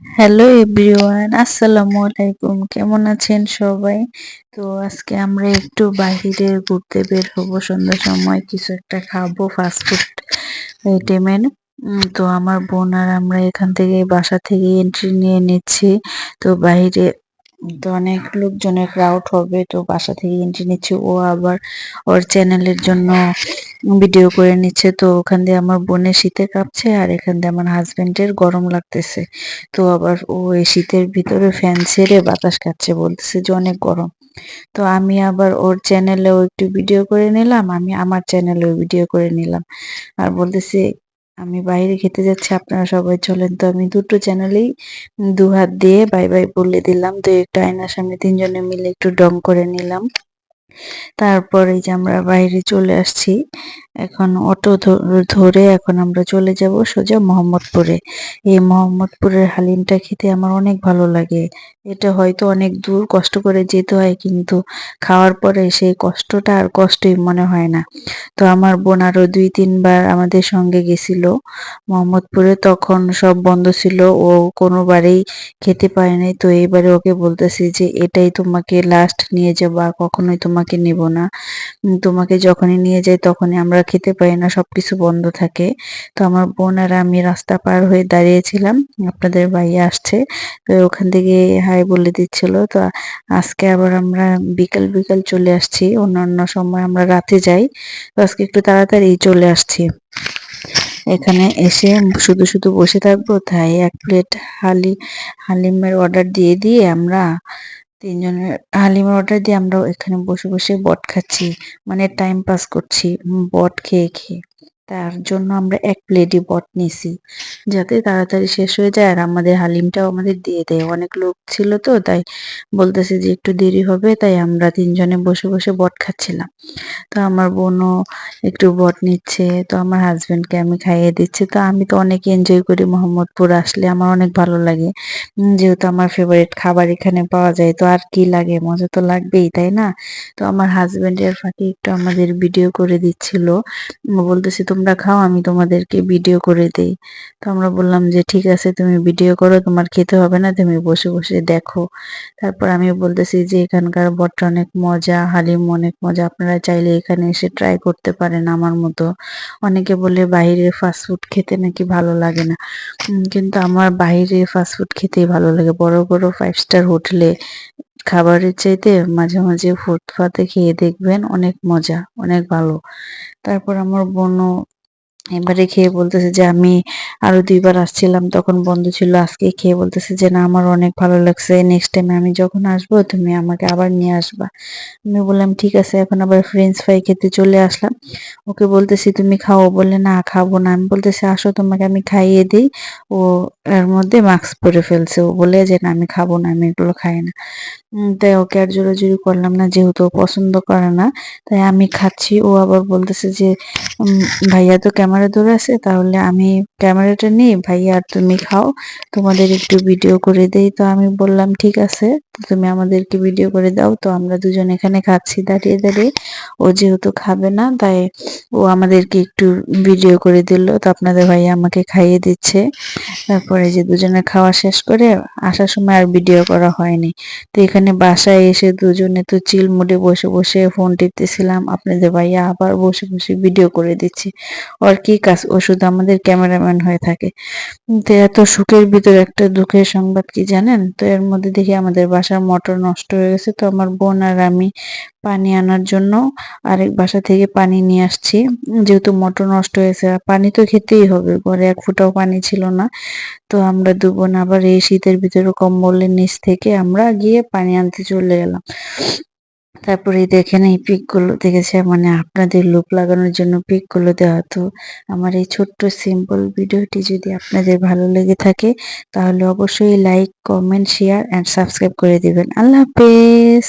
Hello everyone, আসসালামু আলাইকুম। কেমন আছেন সবাই? তো আজকে আমরা একটু বাহিরে ঘুরতে বের হবো। সন্ধ্যার সময় কিছু একটা খাবো ফাস্টফুড আইটেমের। তো আমার বোন আর আমরা এখান থেকে বাসা থেকে এন্ট্রি নিয়ে নিচ্ছি। তো বাহিরে তো অনেক লোকজনের ক্রাউড হবে, তো বাসা থেকে এন্ট্রি নিচ্ছি। ও আবার ওর চ্যানেলের জন্য ভিডিও করে নিচ্ছে। তো ওখান দিয়ে আমার বোনের শীতে কাঁপছে আর এখান দিয়ে আমার হাজবেন্ডের গরম লাগতেছে। তো আবার ও এই শীতের ভিতরে ফ্যান ছেড়ে বাতাস খাচ্ছে, বলতেছে যে অনেক গরম। তো আমি আবার ওর চ্যানেলেও একটু ভিডিও করে নিলাম, আমি আমার চ্যানেলেও ভিডিও করে নিলাম। আর বলতেছি আমি বাইরে খেতে যাচ্ছি, আপনারা সবাই চলেন। তো আমি দুটো চ্যানেলেই দুহাত দিয়ে বাই বাই বলে দিলাম। তো একটা আয়নার সামনে তিনজনে মিলে একটু ডং করে নিলাম। তারপর এই যে আমরা বাইরে চলে আসছি। এখন অটো ধরে এখন আমরা চলে যাব সোজা মোহাম্মদপুরে। এই মোহাম্মদপুরের হালিমটা খেতে আমার অনেক ভালো লাগে। এটা হয়তো অনেক দূর কষ্ট করে যেতে হয়, কিন্তু খাওয়ার পরে সেই কষ্টটা আর কষ্টই মনে হয় না। তো আমার বোন আরো ২-৩ বার আমাদের সঙ্গে গেছিল মোহাম্মদপুরে, তখন সব বন্ধ ছিল। ও কোনোবারেই খেতে পারে নাই। তো এইবারে ওকে বলতেছি যে এটাই তোমাকে লাস্ট নিয়ে যাবো, আর কখনোই তোমাকে নিব না। তোমাকে যখনই নিয়ে যাই তখনই আমরা খেতে পাই না, সবকিছু বন্ধ থাকে। তো আমার বোন আর আমি রাস্তা পার হয়ে দাঁড়িয়েছিলাম, আপনাদের ভাইয়া আসছে। তো ওখান থেকে হাই বলে দিচ্ছিল। তো আজকে আবার আমরা বিকাল বিকাল চলে আসছি, অন্যান্য সময় আমরা রাতে যাই। তো আজকে একটু তাড়াতাড়ি চলে আসছি। এখানে এসে শুধু শুধু বসে থাকবো, তাই ১ প্লেট হালিমের অর্ডার দিয়ে দিয়ে আমরা তিনজনের হালিমের অর্ডার দিয়ে আমরা এখানে বসে বসে বট খাচ্ছি, মানে টাইম পাস করছি বট খেয়ে খেয়ে। তার জন্য আমরা ১ প্লেটই বট নিছি, যাতে তাড়াতাড়ি শেষ হয়ে যায় আর আমাদের হালিমটাও আমাদের দিয়ে দেয়। অনেক লোক ছিল তো, তাই বলতেছে যে একটু দেরি হবে, তাই আমরা তিনজনে বসে বসে বট খাচ্ছিলাম। তো আমার বোনও একটু বট নিচ্ছে, তো আমার হাজবেন্ডকে আমি খাইয়ে দিচ্ছি। তো আমি তো অনেক এনজয় করি, মোহাম্মদপুর আসলে আমার অনেক ভালো লাগে। যেহেতু আমার ফেভারিট খাবার এখানে পাওয়া যায়, তো আর কি লাগে, মজা তো লাগবেই, তাই না? তো আমার হাজবেন্ডের ফাঁকে একটু আমাদের ভিডিও করে দিচ্ছিল। বলতেছে তোমরা খাও, আমি তোমাদেরকে ভিডিও করে দেই। তো আমরা বললাম যে ঠিক আছে, তুমি ভিডিও করো, তোমার খেতে হবে না, তুমি বসে বসে দেখো। তারপর আমি বলতেছি যে এখানকার বটটা অনেক মজা, হালিম অনেক মজা, আপনারা চাইলে এখানে এসে ট্রাই করতে পারেন আমার মতো। অনেকে বলে বাইরের ফাস্টফুড খেতে নাকি ভালো লাগে না, কিন্তু আমার বাইরে ফাস্টফুড খেতেই ভালো লাগে। বড় বড় 5 স্টার হোটেলে খাবারের চাইতে মাঝে মাঝে ফুটপাতে খেয়ে দেখবেন, অনেক মজা, অনেক ভালো। তারপর আমার বোনও এবারে খেয়ে বলতেছে যে আমি আরো ২ বার আসছিলাম, তখন বন্ধ ছিল। আজকে খেয়ে বলতেছে যে না, আমার অনেক ভালো লাগছে, নেক্সট টাইম আমি যখন আসবো তুমি আমাকে আবার নিয়ে আসবা। আমি বললাম ঠিক আছে। এখন আবার ফ্রেঞ্চ ফ্রাই খেতে চলে আসলাম। ওকে বলতেছি তুমি খাও, বলে না খাবো না। আমি বলতেছি আসো তোমাকে আমি খাইয়ে দিই। ও এর মধ্যে মাস্ক পরে ফেলছে, ও বলে যে না আমি খাবো না, আমি এগুলো খাই না। তাই ওকে আর জোরাজুরি করলাম না, যেহেতু ও পছন্দ করে না। তাই আমি খাচ্ছি। ও আবার বলতেছে যে উম ভাইয়া তো ক্যামেরা ধরে আছে, তাহলে আমি ক্যামেরাটা নিই, ভাইয়া আর তুমি খাও, তোমাদের একটু ভিডিও করে দেই। তো আমি বললাম ঠিক আছে, তুমি আমাদেরকে ভিডিও করে দাও। তো আমরা দুজন এখানে খাচ্ছি দাঁড়িয়ে দাঁড়িয়ে। ও যেহেতু খাবে না, তাই ও আমাদেরকে একটু ভিডিও করে দিল। তো আপনাদের ভাইয়া আমাকে খাইয়ে দিচ্ছে। তারপরে যে দুজনে খাওয়া শেষ করে আসার সময় আর ভিডিও করা হয়নি। তো এখানে বাসায় এসে দুজনে তো চিল মুডে বসে বসে ফোন টিপতেছিলাম, আপনাদের ভাইয়া আবার বসে বসে ভিডিও করে দিচ্ছে। ওর কি কাজ, ও শুধু আমাদের ক্যামেরাম্যান হয়ে থাকে। তো এত সুখের ভিতরে একটা দুঃখের সংবাদ কি জানেন? তো এর মধ্যে দেখি আমাদের বাসার মোটর নষ্ট হয়ে গেছে। তো আমার বোন আর আমি পানি আনার জন্য আরেক বাসা থেকে পানি নিয়ে আসছি। যেহেতু মোটর নষ্ট হয়েছে আর পানি তো খেতেই হবে, ঘরে ১ ফোঁটাও পানি ছিল না। তো আমরা ২ বোন আবার এই শীতের ভিতরে কম্বলের নিচ থেকে আমরা গিয়ে পানি আনতে চলে গেলাম। তারপরে দেখেন এই পিক গুলো দেখেছে, মানে আপনাদের লোভ লাগানোর জন্য পিক গুলো দেওয়া। তো আমার এই ছোট্ট সিম্পল ভিডিওটি যদি আপনাদের ভালো লেগে থাকে, তাহলে অবশ্যই like, comment, share and subscribe করে দিবেন। আল্লাহ হাফেজ।